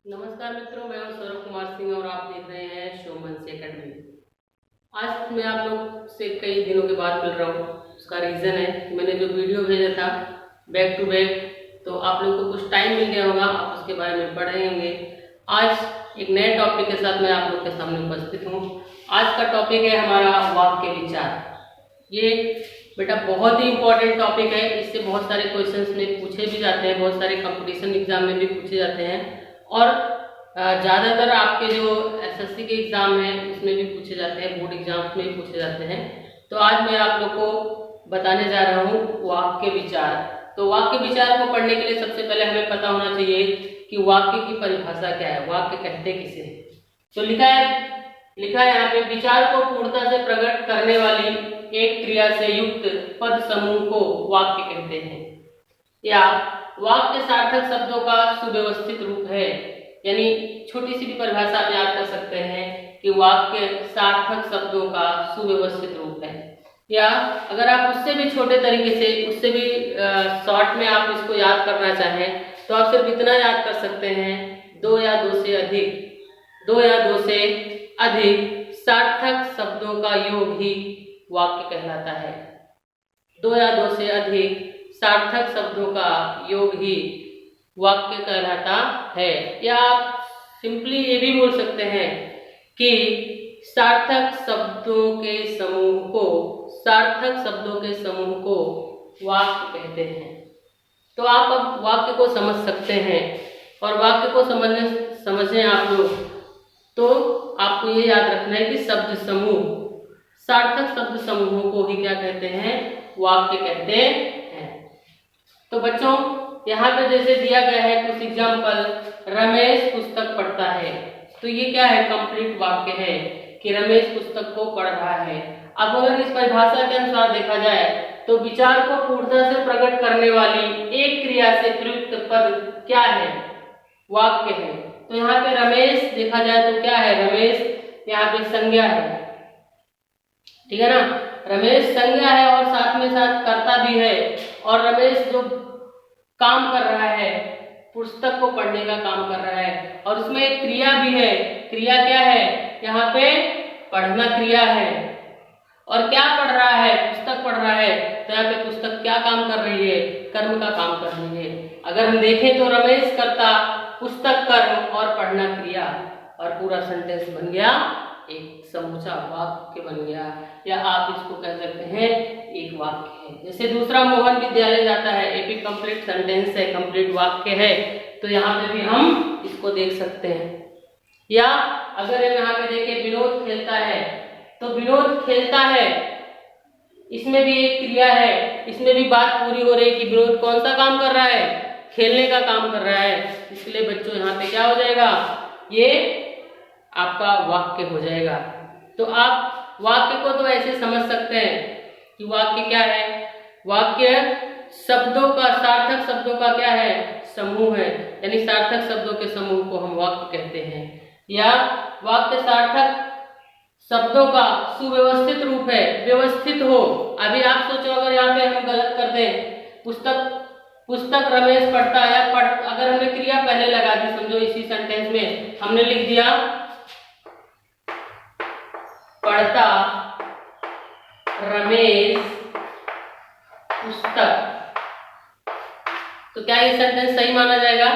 नमस्कार मित्रों, मैं हूं सौरभ कुमार सिंह और आप देख रहे हैं शोमंस एकेडमी। आज मैं आप लोग से कई दिनों के बाद मिल रहा हूं। उसका रीज़न है कि मैंने जो वीडियो भेजा था बैक टू बैक, तो आप लोग को कुछ टाइम मिल गया होगा, आप उसके बारे में पढ़ रहे होंगे। आज एक नए टॉपिक के साथ मैं आप लोग के सामने उपस्थित हूँ। आज का टॉपिक है हमारा वाक्य विचार। ये बेटा बहुत ही इंपॉर्टेंट टॉपिक है। इससे बहुत सारे क्वेश्चंस में पूछे भी जाते हैं, बहुत सारे कंपटीशन एग्जाम में भी पूछे जाते हैं और ज़्यादातर आपके जो एसएससी के एग्ज़ाम हैं उसमें भी पूछे जाते हैं, बोर्ड एग्जाम्स में भी पूछे जाते हैं। तो आज मैं आप लोग को बताने जा रहा हूँ वाक्य विचार। तो वाक्य विचार को पढ़ने के लिए सबसे पहले हमें पता होना चाहिए कि वाक्य की परिभाषा क्या है, वाक्य कहते किसे। तो लिखा है यहाँ पे, विचार को पूर्णता से प्रकट करने वाली एक क्रिया से युक्त पद समूह को वाक्य कहते हैं, या वाक्य सार्थक शब्दों का सुव्यवस्थित रूप है। यानी छोटी सी भी परिभाषा आप याद कर सकते हैं कि वाक्य सार्थक शब्दों का सुव्यवस्थित रूप है। या अगर आप उससे भी छोटे तरीके से, उससे भी शॉर्ट में आप इसको याद करना चाहें तो आप सिर्फ इतना याद कर सकते हैं, दो या दो से अधिक सार्थक शब्दों का योग ही वाक्य कहलाता है। दो या दो से अधिक सार्थक शब्दों का योग ही वाक्य कहलाता है। या आप सिंपली ये भी बोल सकते हैं कि सार्थक शब्दों के समूह को वाक्य कहते हैं। तो आप अब वाक्य को समझ सकते हैं, और वाक्य को समझें आप लोग तो आपको ये याद रखना है कि सार्थक शब्द समूहों को ही क्या कहते हैं, वाक्य कहते हैं। तो बच्चों यहाँ पे जैसे दिया गया है कुछ एग्जाम्पल, रमेश पुस्तक पढ़ता है, तो ये क्या है, कंप्लीट वाक्य है कि रमेश पुस्तक को पढ़ रहा है। अब अगर इस परिभाषा के अनुसार देखा जाए तो विचार को पूर्णता से प्रकट करने वाली एक क्रिया से प्रयुक्त पद क्या है, वाक्य है। तो यहाँ पे रमेश देखा जाए तो क्या है, रमेश यहाँ पे संज्ञा है, ठीक है ना। रमेश संज्ञा है और साथ में साथ कर्ता भी है, और रमेश जो काम कर रहा है, पुस्तक को पढ़ने का काम कर रहा है, और उसमें एक क्रिया भी है। क्रिया क्या है, यहाँ पे पढ़ना क्रिया है। और क्या पढ़ रहा है, पुस्तक पढ़ रहा है, तो यहाँ पे पुस्तक क्या काम कर रही है, कर्म का काम कर रही है। अगर हम देखें तो रमेश कर्ता, पुस्तक कर्म और पढ़ना क्रिया, और पूरा सेंटेंस बन गया, एक समूचा वाक्य बन गया, या आप इसको कह सकते हैं एक वाक्य है। जैसे दूसरा मोहन विद्यालय जाता है, ये भी कंप्लीट सेंटेंस है, कंप्लीट वाक्य है। तो यहाँ पे भी हम इसको देख सकते हैं। या अगर हम यहाँ पे देखें विनोद खेलता है, तो विनोद खेलता है, इसमें भी एक क्रिया है, इसमें भी बात पूरी हो रही है कि विनोद कौन सा काम कर रहा है, खेलने का काम कर रहा है। इसलिए बच्चों यहाँ पे क्या हो जाएगा, ये आपका वाक्य हो जाएगा। तो आप वाक्य को तो ऐसे समझ सकते हैं कि वाक्य क्या है, वाक्य शब्दों का, सार्थक शब्दों का क्या है, समूह है। यानी सार्थक शब्दों के समूह को हम वाक्य कहते हैं। या वाक्य सार्थक शब्दों का सुव्यवस्थित रूप है, व्यवस्थित हो। अभी आप सोचो अगर यहाँ पे हम गलत कर दें, पुस्तक रमेश पढ़ता है, अगर हमने क्रिया पहले लगा दी, समझो इसी सेंटेंस में हमने लिख दिया पढ़ता रमेश पुस्तक, तो क्या ये सेंटेंस सही माना जाएगा?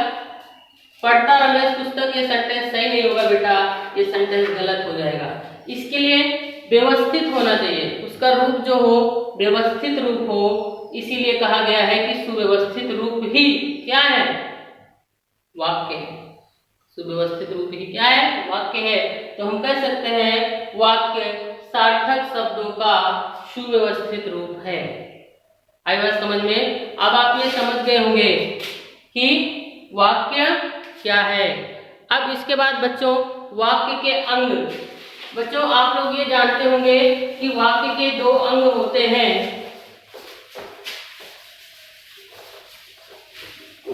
पढ़ता रमेश पुस्तक, ये सेंटेंस सही नहीं होगा बेटा, ये सेंटेंस गलत हो जाएगा। इसके लिए व्यवस्थित होना चाहिए, उसका रूप जो हो व्यवस्थित रूप हो, इसीलिए कहा गया है कि सुव्यवस्थित रूप ही क्या है, वाक्य है। सुव्यवस्थित रूप ही क्या है, वाक्य है। तो हम कह सकते हैं वाक्य सार्थक शब्दों का सुव्यवस्थित रूप है। आई बात समझ में? अब आप ये समझ गए होंगे कि वाक्य क्या है। अब इसके बाद बच्चों वाक्य के अंग, बच्चों आप लोग ये जानते होंगे कि वाक्य के दो अंग होते हैं।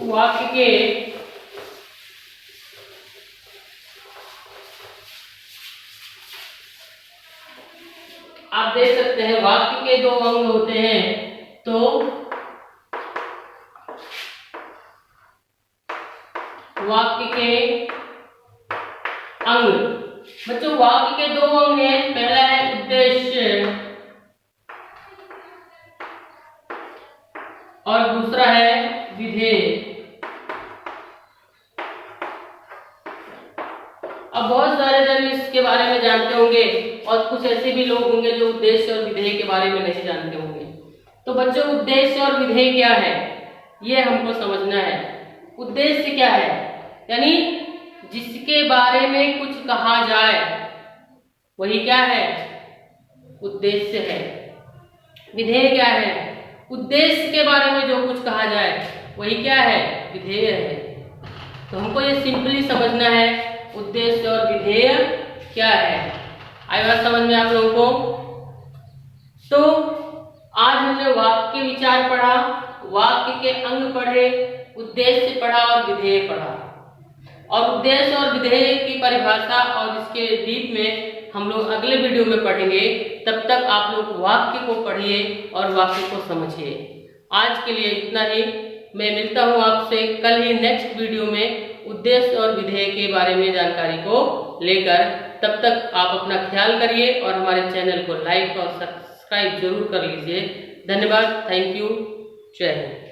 वाक्य के आप देख सकते हैं वाक्य के दो अंग होते हैं। तो वाक्य के अंग। बच्चों वाक्य के दो अंग हैं, पहला है उद्देश्य और दूसरा है विधेय। अब बहुत सारे जन इसके बारे में जानते होंगे और कुछ ऐसे भी लोग होंगे जो उद्देश्य और विधेय के बारे में नहीं जानते होंगे। तो बच्चों उद्देश्य और विधेय क्या है ये हमको समझना है। उद्देश्य क्या है, यानी जिसके बारे में कुछ कहा जाए वही क्या है, उद्देश्य है। विधेय क्या है, उद्देश्य के बारे में जो कुछ कहा जाए वही क्या है, विधेय है। तो हमको ये सिंपली समझना है उद्देश्य और विधेय क्या है। आई बात समझ में आप लोगों को? तो आज हमने वाक्य विचार पढ़ा, वाक्य के अंग पढ़े, उद्देश्य पढ़ा और विधेय पढ़ा। और उद्देश्य और विधेय की परिभाषा और इसके डीप में हम लोग अगले वीडियो में पढ़ेंगे। तब तक आप लोग वाक्य को पढ़िए और वाक्य को समझिए। आज के लिए इतना ही। मैं मिलता हूँ आपसे कल ही नेक्स्ट वीडियो में उद्देश्य और विधेय के बारे में जानकारी को लेकर। तब तक आप अपना ख्याल करिए और हमारे चैनल को लाइक और सब्सक्राइब जरूर कर लीजिए। धन्यवाद, थैंक यू, जय हिंद।